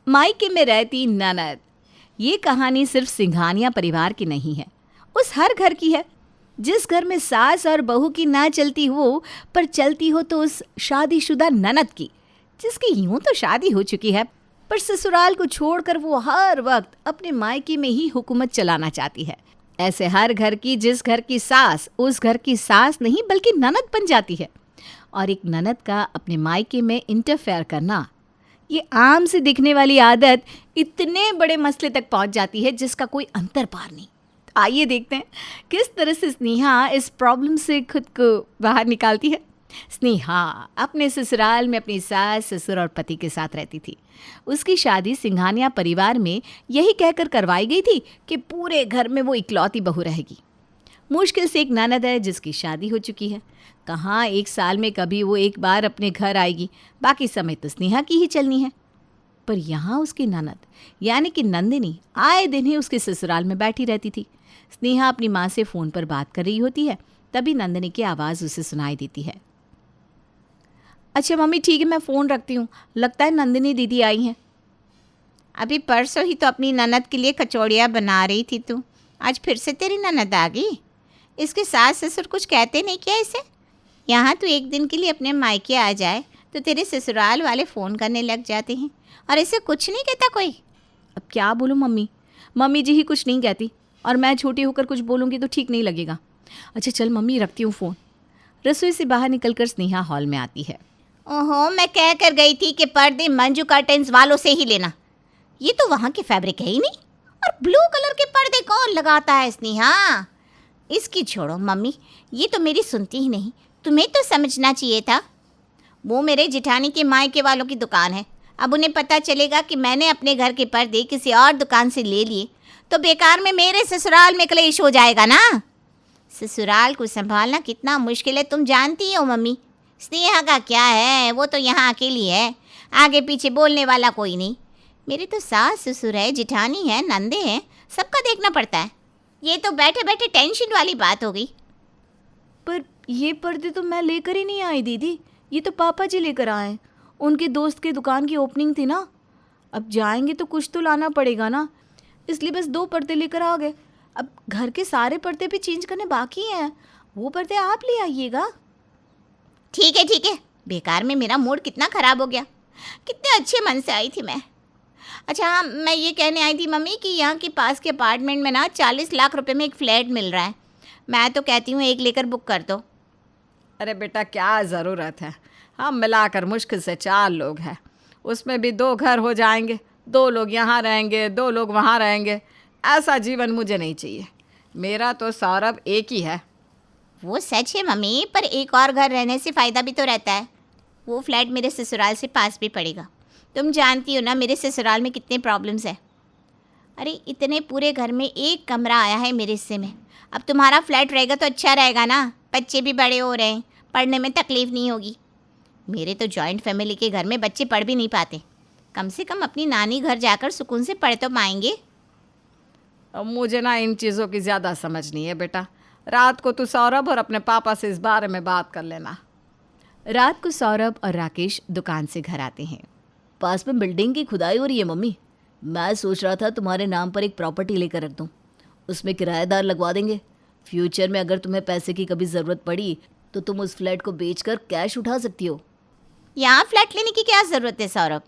मायके में रहती ननद। ये कहानी सिर्फ सिंघानिया परिवार की नहीं है, उस हर घर की है जिस घर में सास और बहू की ना चलती हो, पर चलती हो तो उस शादीशुदा ननद की, जिसकी यूं तो शादी हो चुकी है पर ससुराल को छोड़कर वो हर वक्त अपने मायके में ही हुकूमत चलाना चाहती है। ऐसे हर घर की, जिस घर की सास उस घर की सास नहीं बल्कि ननद बन जाती है। और एक ननद का अपने मायके में इंटरफेयर करना, ये आम से दिखने वाली आदत इतने बड़े मसले तक पहुंच जाती है जिसका कोई अंतर पार नहीं। तो आइए देखते हैं किस तरह से स्नेहा इस प्रॉब्लम से खुद को बाहर निकालती है। स्नेहा अपने ससुराल में अपनी सास, ससुर और पति के साथ रहती थी। उसकी शादी सिंघानिया परिवार में यही कहकर करवाई गई थी कि पूरे घर में वो इकलौती बहू रहेगी। मुश्किल से एक ननद है जिसकी शादी हो चुकी है। कहाँ एक साल में कभी वो एक बार अपने घर आएगी, बाकी समय तो स्नेहा की ही चलनी है। पर यहाँ उसकी ननद यानी कि नंदिनी आए दिन ही उसके ससुराल में बैठी रहती थी। स्नेहा अपनी माँ से फ़ोन पर बात कर रही होती है, तभी नंदिनी की आवाज़ उसे सुनाई देती है। अच्छा मम्मी ठीक है, मैं फ़ोन रखती हूँ, लगता है नंदिनी दीदी आई हैं। अभी परसों ही तो अपनी ननद के लिए कचौड़ियाँ बना रही थी तू, आज फिर से तेरी ननद आ गई। इसके सास ससुर कुछ कहते नहीं क्या इसे? यहाँ तू एक दिन के लिए अपने मायके आ जाए तो तेरे ससुराल वाले फ़ोन करने लग जाते हैं और इसे कुछ नहीं कहता कोई। अब क्या बोलूँ मम्मी, मम्मी जी ही कुछ नहीं कहती और मैं छोटी होकर कुछ बोलूँगी तो ठीक नहीं लगेगा। अच्छा चल मम्मी रखती हूँ फ़ोन। रसोई से बाहर निकलकर स्नेहा हॉल में आती है। ओहो, मैं कह कर गई थी कि पर्दे मंजू कर्टेंस वालों से ही लेना। ये तो वहाँ के फैब्रिक है ही नहीं, और ब्लू कलर के पर्दे कौन लगाता है स्नेहा? इसकी छोड़ो मम्मी, ये तो मेरी सुनती ही नहीं। तुम्हें तो समझना चाहिए था। वो मेरे जिठानी के मायके वालों की दुकान है। अब उन्हें पता चलेगा कि मैंने अपने घर के पर्दे किसी और दुकान से ले लिए तो बेकार में मेरे ससुराल में क्लेश हो जाएगा ना। ससुराल को संभालना कितना मुश्किल है तुम जानती हो मम्मी। स्नेहा का क्या है, वो तो यहाँ अकेली है, आगे पीछे बोलने वाला कोई नहीं। मेरे तो सास ससुर है, जिठानी है, नंदे हैं, सबका देखना पड़ता है। ये तो बैठे बैठे टेंशन वाली बात हो गई। पर ये पर्दे तो मैं लेकर ही नहीं आई दीदी, ये तो पापा जी लेकर आए। उनके दोस्त के दुकान की ओपनिंग थी ना, अब जाएंगे तो कुछ तो लाना पड़ेगा ना, इसलिए बस 2 पर्दे लेकर आ गए। अब घर के सारे पर्दे भी चेंज करने बाकी हैं, वो पर्दे आप ले आइएगा। ठीक है, बेकार में मेरा मूड कितना ख़राब हो गया। कितने अच्छे मन से आई थी मैं। अच्छा हाँ, मैं ये कहने आई थी मम्मी कि यहाँ के पास के अपार्टमेंट में ना 40 लाख रुपए में एक फ़्लैट मिल रहा है। मैं तो कहती हूँ एक लेकर बुक कर दो। अरे बेटा क्या ज़रूरत है, हम मिलाकर मुश्किल से 4 लोग हैं, उसमें भी 2 घर हो जाएंगे। 2 लोग यहाँ रहेंगे, 2 लोग वहाँ रहेंगे। ऐसा जीवन मुझे नहीं चाहिए। मेरा तो सौरभ एक ही है। वो सच है मम्मी, पर एक और घर रहने से फ़ायदा भी तो रहता है। वो फ्लैट मेरे ससुराल से पास भी पड़ेगा। तुम जानती हो ना मेरे ससुराल में कितने प्रॉब्लम्स हैं। अरे इतने पूरे घर में एक कमरा आया है मेरे हिस्से में। अब तुम्हारा फ्लैट रहेगा तो अच्छा रहेगा ना, बच्चे भी बड़े हो रहे हैं, पढ़ने में तकलीफ़ नहीं होगी। मेरे तो जॉइंट फैमिली के घर में बच्चे पढ़ भी नहीं पाते, कम से कम अपनी नानी घर जाकर सुकून से पढ़ तो पाएंगे। अब मुझे ना इन चीज़ों की ज़्यादा समझ नहीं है बेटा। रात को तू सौरभ और अपने पापा से इस बारे में बात कर लेना। रात को सौरभ और राकेश दुकान से घर आते हैं। पास में बिल्डिंग की खुदाई हो रही है मम्मी, मैं सोच रहा था तुम्हारे नाम पर एक प्रॉपर्टी लेकर रख दूं, उसमें किराएदार लगवा देंगे। फ्यूचर में अगर तुम्हें पैसे की कभी ज़रूरत पड़ी तो तुम उस फ्लैट को बेचकर कैश उठा सकती हो। यहाँ फ्लैट लेने की क्या ज़रूरत है सौरभ?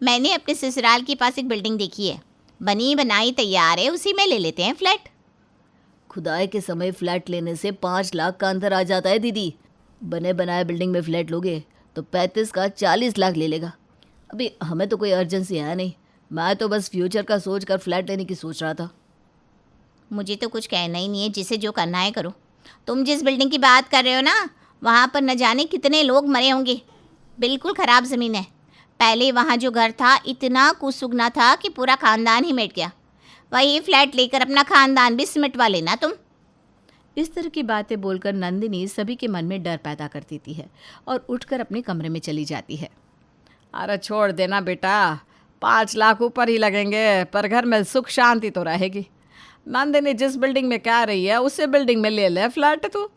मैंने अपने ससुराल के पास एक बिल्डिंग देखी है, बनी बनाई तैयार है, उसी में ले लेते हैं फ्लैट। खुदाई के समय फ्लैट लेने से 5 लाख का अंतर आ जाता है दीदी। बने बनाए बिल्डिंग में फ्लैट लोगे तो 35 का 40 लाख ले लेगा। अभी हमें तो कोई अर्जेंसी है नहीं, मैं तो बस फ्यूचर का सोच कर फ्लैट लेने की सोच रहा था। मुझे तो कुछ कहना ही नहीं है, जिसे जो करना है करो। तुम जिस बिल्डिंग की बात कर रहे हो ना, वहाँ पर न जाने कितने लोग मरे होंगे। बिल्कुल ख़राब ज़मीन है। पहले वहाँ जो घर था इतना कुसुगना था कि पूरा ख़ानदान ही मिट गया। वही फ्लैट लेकर अपना ख़ानदान भी सिमटवा लेना तुम। इस तरह की बातें बोलकर नंदिनी सभी के मन में डर पैदा कर देती है और उठकर अपने कमरे में चली जाती है। अरे छोड़ देना बेटा, 5 लाख ऊपर ही लगेंगे, पर घर में सुख शांति तो रहेगी। नंदिनी जिस बिल्डिंग में कह रही है उसी बिल्डिंग में ले ले फ्लैट तू।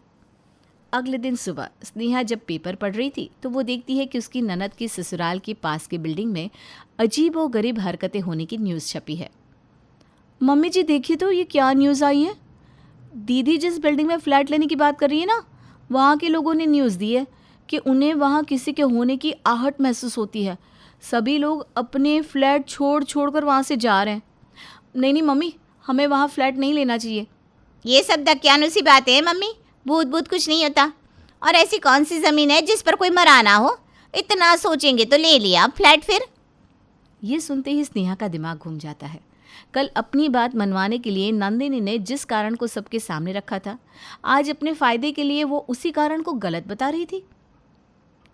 अगले दिन सुबह स्नेहा जब पेपर पढ़ रही थी तो वो देखती है कि उसकी ननद की ससुराल के पास की बिल्डिंग में अजीब व गरीब हरकतें होने की न्यूज़ छपी है। मम्मी जी देखिए तो ये क्या न्यूज़ आई है। दीदी जिस बिल्डिंग में फ्लैट लेने की बात कर रही है ना, वहाँ के लोगों ने न्यूज़ दी है कि उन्हें वहाँ किसी के होने की आहट महसूस होती है। सभी लोग अपने फ्लैट छोड़ कर वहाँ से जा रहे हैं। नहीं मम्मी, हमें वहाँ फ्लैट नहीं लेना चाहिए। ये सब दकियानुसी बातें हैं मम्मी, भूत भूत कुछ नहीं होता। और ऐसी कौन सी ज़मीन है जिस पर कोई मरा ना हो? इतना सोचेंगे तो ले लिया फ्लैट फिर। ये सुनते ही स्नेहा का दिमाग घूम जाता है। कल अपनी बात मनवाने के लिए नंदिनी ने जिस कारण को सबके सामने रखा था, आज अपने फ़ायदे के लिए वो उसी कारण को गलत बता रही थी।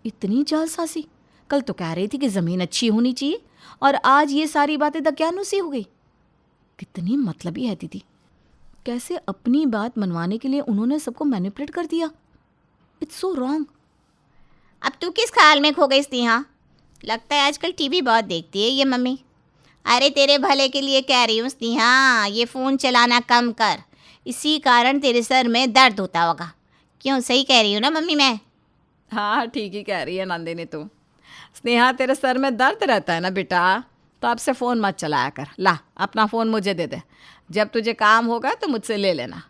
इतनी जालसाजी। कल तो कह रही थी कि ज़मीन अच्छी होनी चाहिए और आज ये सारी बातें दकियानुसी हो गई। कितनी मतलबी है दीदी। कैसे अपनी बात मनवाने के लिए उन्होंने सबको मैनिपुलेट कर दिया। It's so wrong. अब तू किस ख्याल में खो गई स्नेहा? लगता है आजकल टीवी बहुत देखती है ये मम्मी। अरे तेरे भले के लिए कह रही हूँ स्नेहा, ये फ़ोन चलाना कम कर। इसी कारण तेरे सर में दर्द होता होगा। क्यों, सही कह रही हूँ ना मम्मी मैं? हाँ ठीक ही कह रही है नंदिनी तू। स्नेहा तेरे सर में दर्द रहता है ना बेटा, तो अब से फ़ोन मत चलाया कर। ला अपना फ़ोन मुझे दे दे, जब तुझे काम होगा तो मुझसे ले लेना।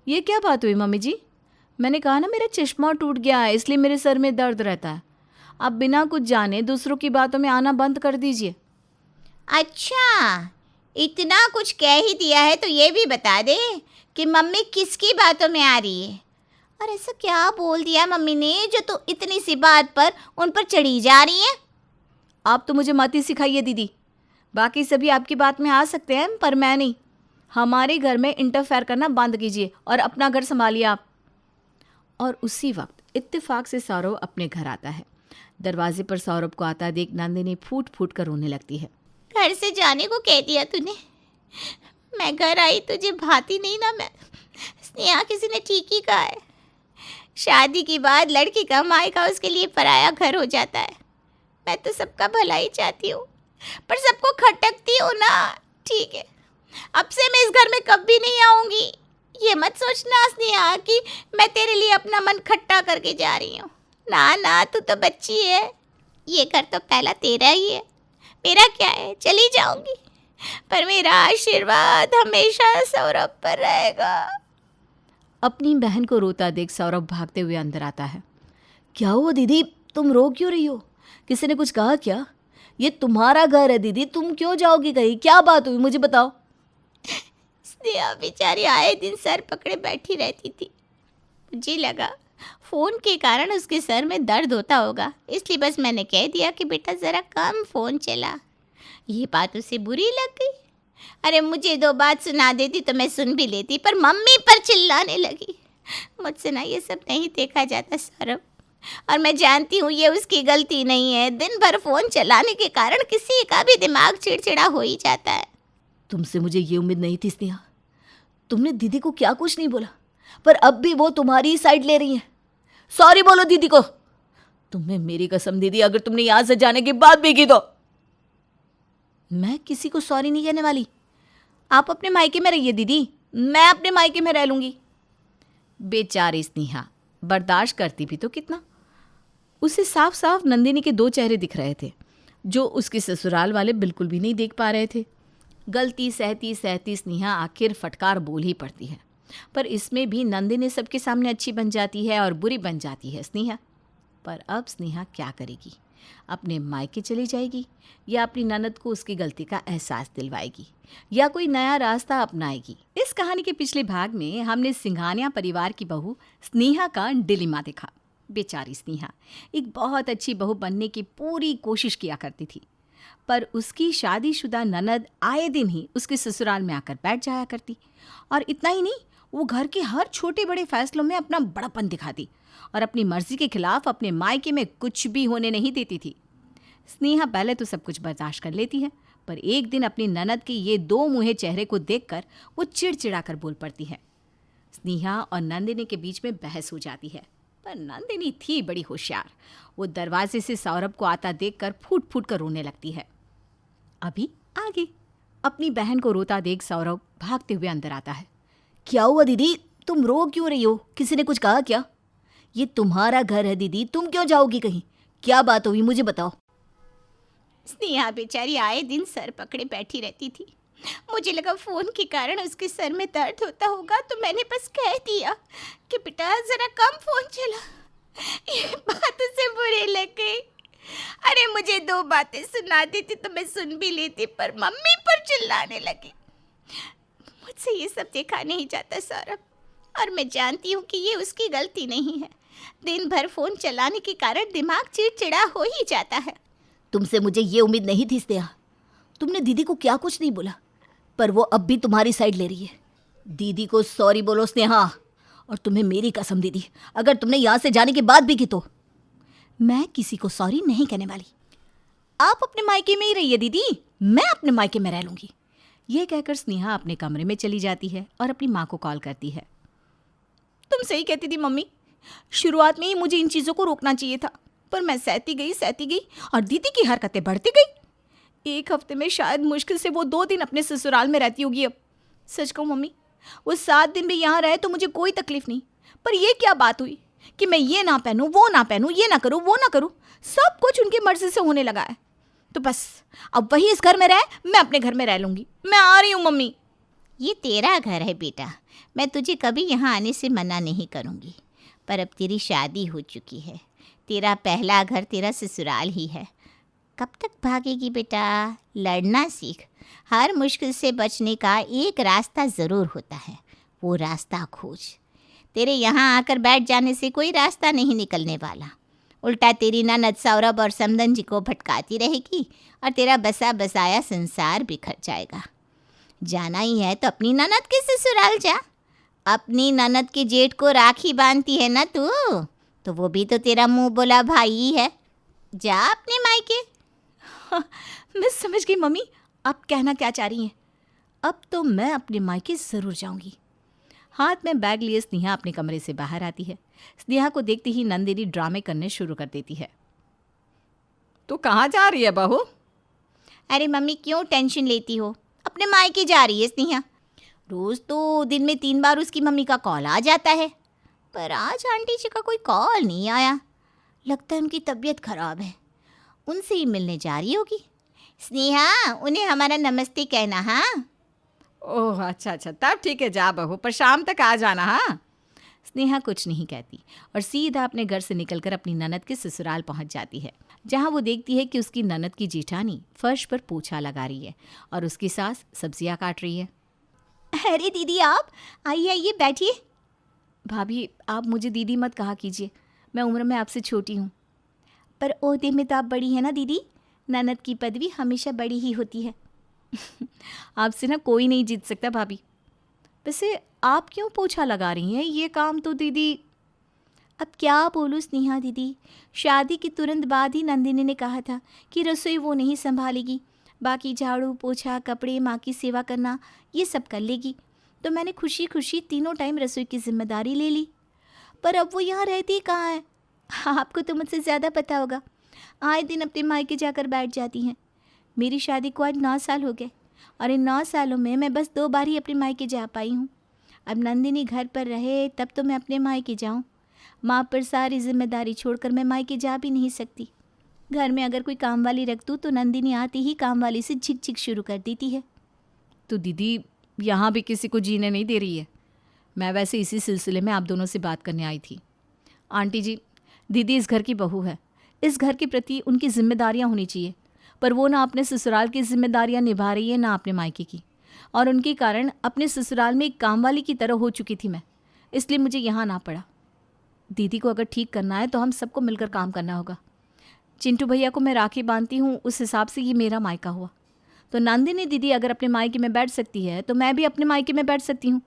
ये क्या बात हुई मम्मी जी? मैंने कहा ना मेरा चश्मा टूट गया है इसलिए मेरे सर में दर्द रहता है। आप बिना कुछ जाने दूसरों की बातों में आना बंद कर दीजिए। अच्छा, इतना कुछ कह ही दिया है तो ये भी बता दे कि मम्मी किसकी बातों में आ रही है। और ऐसा क्या बोल दिया मम्मी ने जो तू इतनी सी बात पर उन पर चढ़ी जा रही है? आप तो मुझे मत ही सिखाइए दीदी। बाकी सभी आपकी बात में आ सकते हैं पर मैं नहीं। हमारे घर में इंटरफेयर करना बंद कीजिए और अपना घर संभालिए आप। और उसी वक्त इत्तेफाक से सौरभ अपने घर आता है। दरवाजे पर सौरभ को आता देख नंदिनी फूट फूट कर रोने लगती है। घर से जाने को कह दिया तूने, मैं घर आई तुझे भाती नहीं ना। मैं स्नेहा किसी ने ठीक ही कहा है, शादी के बाद लड़की कम आएगा उसके लिए पराया घर हो जाता है। मैं तो सबका भला ही चाहती हूँ पर सबको खटकती हूँ ना। ठीक है, अब से मैं इस घर में कभी नहीं आऊँगी। ये मत सोचना स्नेहा कि मैं तेरे लिए अपना मन खट्टा करके जा रही हूँ। ना ना, तू तो बच्ची है। ये घर तो पहला तेरा ही है, मेरा क्या है, चली जाऊंगी पर मेरा आशीर्वाद हमेशा सौरभ पर रहेगा। अपनी बहन को रोता देख सौरभ भागते हुए अंदर आता है। क्या हुआ दीदी, तुम रो क्यों रही हो? किसी ने कुछ कहा क्या? ये तुम्हारा घर है दीदी, तुम क्यों जाओगी कहीं? क्या बात हुई मुझे बताओ। स्नेहा बेचारी आए दिन सर पकड़े बैठी रहती थी। मुझे लगा फ़ोन के कारण उसके सर में दर्द होता होगा, इसलिए बस मैंने कह दिया कि बेटा ज़रा कम फ़ोन चला। ये बात उसे बुरी लग गई। अरे मुझे 2 बात सुना देती तो मैं सुन भी लेती, पर मम्मी पर चिल्लाने लगी। मुझसे ना ये सब नहीं देखा जाता सौरभ, और मैं जानती हूँ ये उसकी गलती नहीं है। दिन भर फ़ोन चलाने के कारण किसी का भी दिमाग चिड़चिड़ा हो ही जाता है। तुमसे मुझे ये उम्मीद नहीं थी स्नेहा। तुमने दीदी को क्या कुछ नहीं बोला, पर अब भी वो तुम्हारी ही साइड ले रही है। सॉरी बोलो दीदी को। तुम्हें मेरी कसम दीदी, अगर तुमने यहाँ से जाने की बात भी की तो मैं किसी को सॉरी नहीं कहने वाली। आप अपने मायके में रहिए दीदी, मैं अपने मायके में रह लूँगी। बेचारी स्नेहा बर्दाश्त करती भी तो कितना। उसे साफ साफ नंदिनी के 2 चेहरे दिख रहे थे जो उसके ससुराल वाले बिल्कुल भी नहीं देख पा रहे थे। गलती सहती सहती स्नेहा आखिर फटकार बोल ही पड़ती है, पर इसमें भी नंदिनी सबके सामने अच्छी बन जाती है और बुरी बन जाती है स्नेहा। पर अब स्नेहा क्या करेगी? अपने मायके चली जाएगी या अपनी ननद को उसकी गलती का एहसास दिलवाएगी या कोई नया रास्ता अपनाएगी? इस कहानी के पिछले भाग में हमने सिंघानिया परिवार की बहू स्नेहा का डिलेमा देखा। बेचारी स्नेहा एक बहुत अच्छी बहू बनने की पूरी कोशिश किया करती थी, पर उसकी शादीशुदा ननद आए दिन ही उसके ससुराल में आकर बैठ जाया करती। और इतना ही नहीं, वो घर के हर छोटे बड़े फैसलों में अपना बड़ापन दिखाती और अपनी मर्जी के खिलाफ अपने मायके में कुछ भी होने नहीं देती थी। स्नेहा पहले तो सब कुछ बर्दाश्त कर लेती है, पर एक दिन अपनी ननद के ये 2 मुँहे चेहरे को देखकर वो चिड़चिड़ा कर बोल पड़ती है। स्नेहा और नंदिनी के बीच में बहस हो जाती है, पर नंदिनी थी बड़ी होशियार। वो दरवाजे से सौरभ को आता देखकर फूट फूट कर रोने लगती है। अभी आगे अपनी बहन को रोता देख सौरभ भागते हुए अंदर आता है। क्या हुआ दीदी, तुम रो क्यों रही हो? किसी ने कुछ कहा क्या? ये तुम्हारा घर है दीदी, तुम क्यों जाओगी कहीं? क्या बात हुई मुझे बताओ। स्नेहा बेचारी आए दिन सर पकड़े बैठी रहती थी। मुझे लगा फ़ोन के कारण उसके सर में दर्द होता होगा, तो मैंने बस कह दिया कि बेटा ज़रा कम फ़ोन चला। ये बात उसे बुरी लग गई। अरे मुझे 2 बातें सुना देती तो मैं सुन भी लेती, पर मम्मी पर चिल्लाने लगी। मुझसे ये सब देखा नहीं जाता सौरभ, और मैं जानती हूँ कि ये उसकी गलती नहीं है। दिन भर फ़ोन चलाने के कारण दिमाग चिड़चिड़ा हो ही जाता है। तुमसे मुझे ये उम्मीद नहीं थी स्नेहा। तुमने दीदी को क्या कुछ नहीं बोला, पर वो अब भी तुम्हारी साइड ले रही है। दीदी को सॉरी बोलो स्नेहा, और तुम्हें मेरी कसम दीदी, अगर तुमने यहाँ से जाने के बाद भी की तो मैं किसी को सॉरी नहीं कहने वाली। आप अपने मायके में ही रहिए दीदी, मैं अपने मायके में रह लूंगी। ये कहकर स्नेहा अपने कमरे में चली जाती है और अपनी माँ को कॉल करती है। तुम सही कहती थी मम्मी, शुरुआत में ही मुझे इन चीज़ों को रोकना चाहिए था, पर मैं सहती गई और दीदी की हरकतें बढ़ती गई। 1 हफ्ते में शायद मुश्किल से वो 2 दिन अपने ससुराल में रहती होगी। अब सच कहूँ मम्मी, वो 7 दिन भी यहाँ रहे तो मुझे कोई तकलीफ नहीं, पर ये क्या बात हुई कि मैं ये ना पहनूं, वो ना पहनूं, ये ना करूं, वो ना करूं, सब कुछ उनकी मर्जी से होने लगा है। तो बस अब वही इस घर में रहे, मैं अपने घर में रह लूंगी। मैं आ रही हूँ मम्मी। ये तेरा घर है बेटा, मैं तुझे कभी यहाँ आने से मना नहीं करूँगी, पर अब तेरी शादी हो चुकी है। तेरा पहला घर तेरा ससुराल ही है। कब तक भागेगी बेटा? लड़ना सीख। हर मुश्किल से बचने का एक रास्ता ज़रूर होता है, वो रास्ता खोज। तेरे यहाँ आकर बैठ जाने से कोई रास्ता नहीं निकलने वाला। उल्टा तेरी ननद सौरभ और समदन जी को भटकाती रहेगी और तेरा बसा बसाया संसार बिखर जाएगा। जाना ही है तो अपनी ननद के ससुराल जा। अपनी ननद के जेठ को राखी बांधती है ना तू, तो वो भी तो तेरा मुंह बोला भाई ही है। जा अपने मायके। मैं समझ गई मम्मी, आप कहना क्या चाह रही हैं। अब तो मैं अपने मायके ज़रूर जाऊंगी। हाथ में बैग लिए स्नेहा अपने कमरे से बाहर आती है। स्नेहा को देखते ही नंदिनी ड्रामे करने शुरू कर देती है। तू कहाँ जा रही है बहू? अरे मम्मी क्यों टेंशन लेती हो, अपने मायके जा रही है स्नेहा। रोज़ तो दिन में 3 बार उसकी मम्मी का कॉल आ जाता है, पर आज आंटी जी का कोई कॉल नहीं आया। लगता है उनकी तबीयत खराब है, उनसे ही मिलने जा रही होगी। स्नेहा उन्हें हमारा नमस्ते कहना। हाँ ओह अच्छा, तब ठीक है, जा बहू, पर शाम तक आ जाना। हाँ। स्नेहा कुछ नहीं कहती और सीधा अपने घर से निकलकर अपनी ननद के ससुराल पहुंच जाती है, जहां वो देखती है कि उसकी ननद की जेठानी फर्श पर पोछा लगा रही है और उसकी सास सब्जियां काट रही है। अरे दीदी आप आइए बैठिए। भाभी आप मुझे दीदी मत कहा कीजिए, मैं उम्र में आपसे छोटी हूँ। पर ओहदे में तो आप बड़ी है ना दीदी, ननद की पदवी हमेशा बड़ी ही होती है। आपसे ना कोई नहीं जीत सकता भाभी। वैसे आप क्यों पोछा लगा रही हैं? ये काम तो दीदी। अब क्या बोलूँ स्नेहा दीदी, शादी के तुरंत बाद ही नंदिनी ने कहा था कि रसोई वो नहीं संभालेगी, बाकी झाड़ू पोछा कपड़े माँ की सेवा करना ये सब कर लेगी। तो मैंने खुशी खुशी तीनों टाइम रसोई की जिम्मेदारी ले ली। पर अब वो यहाँ रहती कहाँ है? आपको तो मुझसे ज़्यादा पता होगा। आए दिन अपने मायके जाकर बैठ जाती हैं। मेरी शादी को आज 9 साल हो गए और इन 9 सालों में मैं बस 2 बार ही अपने मायके जा पाई हूँ। अब नंदिनी घर पर रहे तब तो मैं अपने मायके जाऊँ। माँ पर सारी जिम्मेदारी छोड़कर मैं मायके जा भी नहीं सकती। घर में अगर कोई काम वाली रख दूँ तो नंदिनी आती ही काम वाली से झिक झिक शुरू कर देती है। तो दीदी यहाँ भी किसी को जीने नहीं दे रही है। मैं वैसे इसी सिलसिले में आप दोनों से बात करने आई थी। आंटी जी, दीदी इस घर की बहू है, इस घर के प्रति उनकी जिम्मेदारियाँ होनी चाहिए, पर वो ना अपने ससुराल की जिम्मेदारियाँ निभा रही है ना अपने मायके की, और उनके कारण अपने ससुराल में एक काम वाली की तरह हो चुकी थी मैं, इसलिए मुझे यहाँ ना पड़ा। दीदी को अगर ठीक करना है तो हम सबको मिलकर काम करना होगा। चिंटू भैया को मैं राखी बांधती हूँ, उस हिसाब से ये मेरा मायका हुआ। तो नंदिनी दीदी अगर अपने मायके में बैठ सकती है तो मैं भी अपने मायके में बैठ सकती हूँ।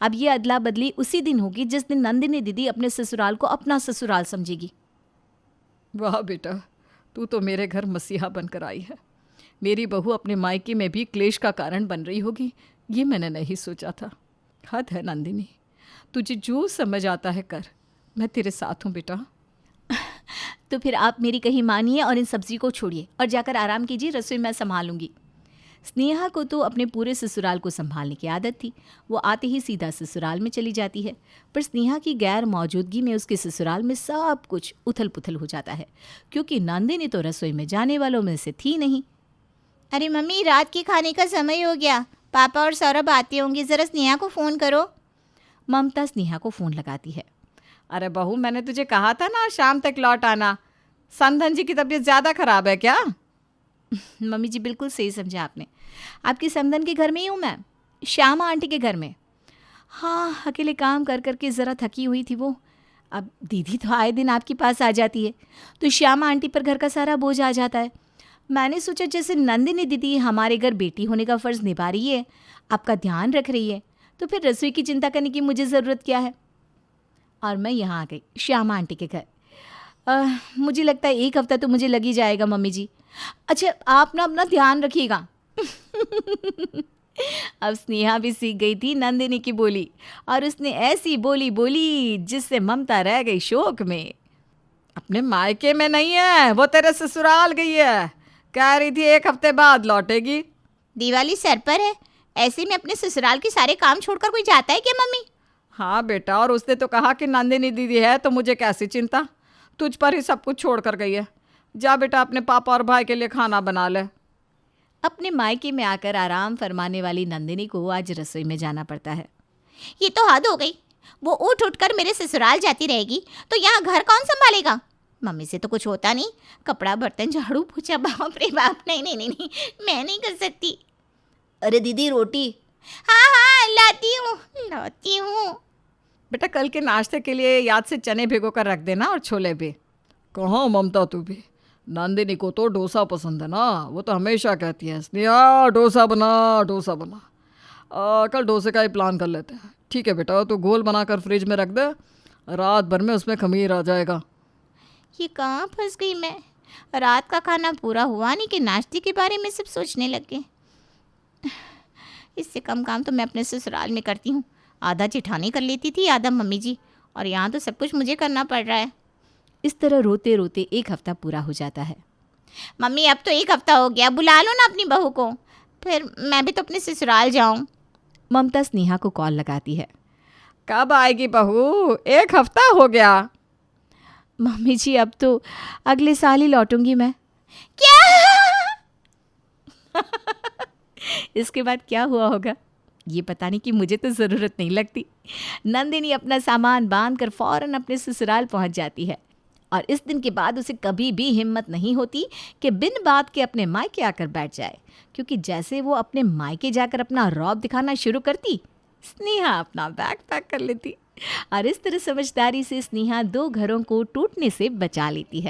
अब ये अदला बदली उसी दिन होगी जिस दिन नंदिनी दीदी अपने ससुराल को अपना ससुराल समझेगी। वाह बेटा, तू तो मेरे घर मसीहा बनकर आई है। मेरी बहू अपने मायके में भी क्लेश का कारण बन रही होगी, ये मैंने नहीं सोचा था। हद है नंदिनी, तुझे जो समझ आता है कर, मैं तेरे साथ हूँ बेटा। तो फिर आप मेरी कहीं मानिए और इन सब्जी को छोड़िए और जाकर आराम कीजिए, रसोई मैं संभालूंगी। स्नेहा को तो अपने पूरे ससुराल को संभालने की आदत थी। वो आते ही सीधा ससुराल में चली जाती है, पर स्नेहा की गैर मौजूदगी में उसके ससुराल में सब कुछ उथल पुथल हो जाता है, क्योंकि नंदिनी तो रसोई में जाने वालों में से थी नहीं। अरे मम्मी, रात के खाने का समय हो गया, पापा और सौरभ आते होंगे, ज़रा स्नेहा को फ़ोन करो। ममता स्नेहा को फ़ोन लगाती है। अरे बहू, मैंने तुझे कहा था ना शाम तक लौट आना। संधन जी की तबीयत ज़्यादा खराब है क्या? मम्मी जी बिल्कुल सही समझा आपने। आपकी समधन के घर में ही हूँ मैं, श्यामा आंटी के घर में। हाँ, अकेले काम कर कर के ज़रा थकी हुई थी वो। अब दीदी तो आए दिन आपके पास आ जाती है, तो श्यामा आंटी पर घर का सारा बोझ आ जाता है। मैंने सोचा जैसे नंदिनी दीदी हमारे घर बेटी होने का फ़र्ज़ निभा रही है, आपका ध्यान रख रही है, तो फिर रसोई की चिंता करने की मुझे ज़रूरत क्या है। और मैं यहाँ आ गई श्यामा आंटी के घर। मुझे लगता है 1 हफ़्ता तो मुझे लग ही जाएगा मम्मी जी। अच्छा, आप ना अपना ध्यान रखिएगा। अब स्नेहा भी सीख गई थी नंदिनी की बोली, और उसने ऐसी बोली बोली जिससे ममता रह गई शोक में। अपने मायके में नहीं है, वो तेरे ससुराल गई है। कह रही थी 1 हफ्ते बाद लौटेगी। दिवाली सर पर है, ऐसे में अपने ससुराल के सारे काम छोड़कर कोई जाता है क्या मम्मी? हाँ बेटा, और उसने तो कहा कि नंदिनी दीदी है तो मुझे कैसी चिंता, तुझ पर ही सब कुछ छोड़ कर गई है। जा बेटा, अपने पापा और भाई के लिए खाना बना ले। अपने मायके में आकर आराम फरमाने वाली नंदिनी को आज रसोई में जाना पड़ता है। ये तो हद हो गई, वो उठ कर मेरे ससुराल जाती रहेगी तो यहाँ घर कौन संभालेगा? मम्मी से तो कुछ होता नहीं, कपड़ा बर्तन झाड़ू पोछा, बाप रे बाप, नहीं नहीं नहीं नहीं, मैं नहीं कर सकती। अरे दीदी, रोटी। हाँ हाँ, लाती हूँ। बेटा, कल के नाश्ते के लिए याद से चने भिगो कर रख देना, और छोले भी। कहाँ ममता, तू भी। नंदिनी को तो डोसा पसंद है ना, वो तो हमेशा कहती है स्नेहा डोसा बना, डोसा बना। कल डोसे का ही प्लान कर लेते हैं। ठीक है बेटा, तो घोल बनाकर फ्रिज में रख दे, रात भर में उसमें खमीर आ जाएगा। ये कहाँ फंस गई मैं? रात का खाना पूरा हुआ नहीं कि नाश्ते के बारे में सब सोचने लग गए। इससे कम काम तो मैं अपने ससुराल में करती हूँ। आधा जेठानी कर लेती थी, आधा मम्मी जी, और यहाँ तो सब कुछ मुझे करना पड़ रहा है। इस तरह रोते रोते 1 हफ्ता पूरा हो जाता है। मम्मी, अब तो 1 हफ्ता हो गया, बुला लो ना अपनी बहू को, फिर मैं भी तो अपने ससुराल जाऊँ। ममता स्नेहा को कॉल लगाती है। कब आएगी बहू? 1 हफ्ता हो गया। मम्मी जी, अब तो अगले साल ही लौटूंगी मैं। क्या? इसके बाद क्या हुआ होगा ये बताने की मुझे तो ज़रूरत नहीं लगती। नंदिनी अपना सामान बांध कर फ़ौरन अपने ससुराल पहुंच जाती है, और इस दिन के बाद उसे कभी भी हिम्मत नहीं होती कि बिन बात के अपने मायके आकर बैठ जाए, क्योंकि जैसे वो अपने मायके जाकर अपना रौब दिखाना शुरू करती, स्नेहा अपना बैग पैक कर लेती, और इस तरह समझदारी से स्नेहा 2 घरों को टूटने से बचा लेती है।